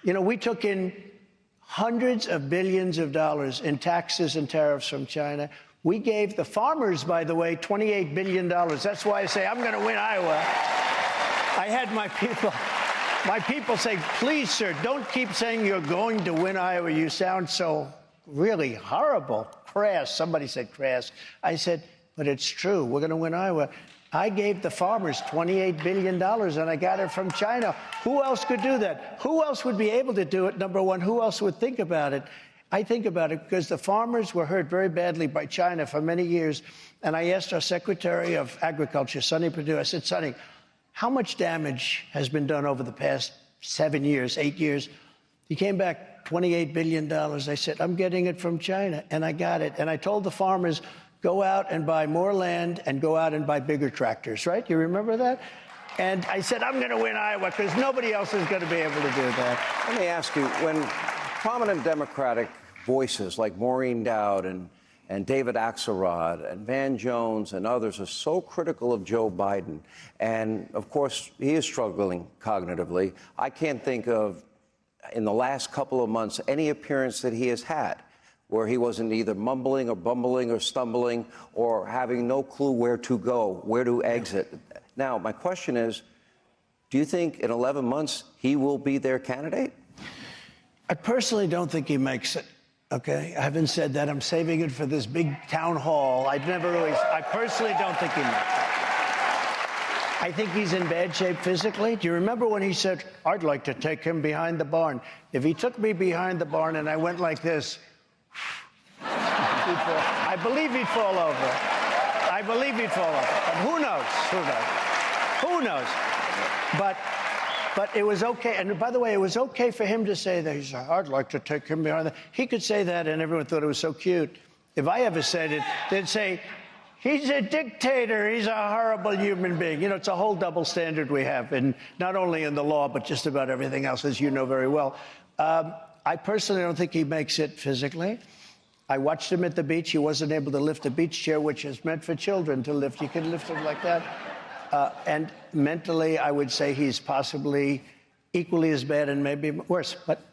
You know, we took in hundreds of billions of dollars in taxes and tariffs from China. We gave the farmers, by the way, $28 billion. That's why I say I'm going to win Iowa. I had my people say, please, sir, don't keep saying you're going to win Iowa. You sound so really horrible, crass. Somebody said crass. I said, but it's true. We're going to win Iowa. I gave the farmers $28 billion, and I got it from China. Who else could do that? Who else would be able to do it? Number one, who else would think about it? I think about it because the farmers were hurt very badly by China for many years. And I asked our Secretary of Agriculture, Sonny Perdue, I said, Sonny, how much damage has been done over the past 7 years, 8 years? He came back, $28 billion. I said, I'm getting it from China, and I got it. And I told the farmers, go out and buy more land and go out and buy bigger tractors, right? You remember that? And I said, I'm going to win Iowa because nobody else is going to be able to do that. Let me ask you, when prominent Democratic voices like Maureen Dowd and David Axelrod and Van Jones and others are so critical of Joe Biden, and of course he is struggling cognitively, I can't think of, in the last couple of months, any appearance that he has had where he wasn't either mumbling or bumbling or stumbling or having no clue where to go, where to exit. Now, my question is, do you think in 11 months he will be their candidate? I personally don't think he makes it, okay? I haven't said that. I'm saving it for this big town hall. I personally don't think he makes it. I think he's in bad shape physically. Do you remember when he said, I'd like to take him behind the barn? If he took me behind the barn and I went like this, I believe he'd fall over. I believe he'd fall over. But who knows? Who knows? But it was okay. And by the way, it was okay for him to say that. He said, I'd like to take him behind the... He could say that and everyone thought it was so cute. If I ever said it, they'd say, he's a dictator. He's a horrible human being. You know, it's a whole double standard we have, in not only in the law, but just about everything else, as you know very well. I personally don't think he makes it physically. I watched him at the beach. He wasn't able to lift a beach chair, which is meant for children to lift. You can lift it like that. And mentally, I would say he's possibly equally as bad and maybe worse. But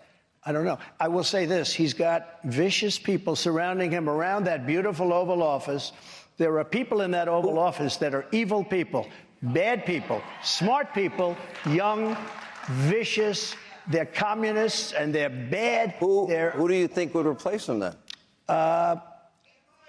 I don't know. I will say this. He's got vicious people surrounding him around that beautiful Oval Office. There are people in that Oval Office that are evil people, bad people, smart people, young, vicious. They're communists and they're bad. Who do you think would replace him then?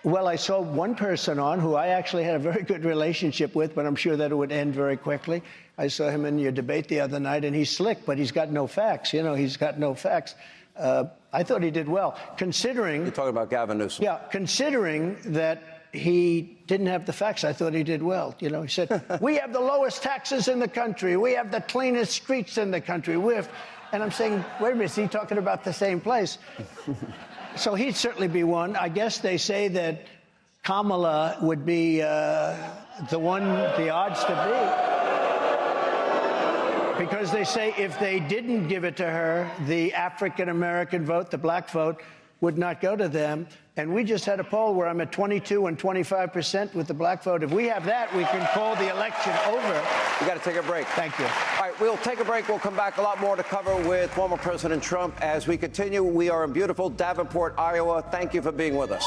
Well, I saw one person on who I actually had a very good relationship with, but I'm sure that it would end very quickly. I saw him in your debate the other night, and he's slick, but he's got no facts. You know, he's got no facts. I thought he did well, considering... You're talking about Gavin Newsom. Yeah, considering that he didn't have the facts. I thought he did well. You know, he said, we have the lowest taxes in the country. We have the cleanest streets in the country. And I'm saying, wait a minute, is he talking about the same place? So he'd certainly be one. I guess they say that Kamala would be the odds to beat. Because they say if they didn't give it to her, the African-American vote, the black vote, would not go to them. And we just had a poll where I'm at 22 and 25% with the black vote. If we have that, we can call the election over. We got to take a break. Thank you. All right, we'll take a break. We'll come back. A lot more to cover with former President Trump as we continue. We are in beautiful Davenport, Iowa. Thank you for being with us.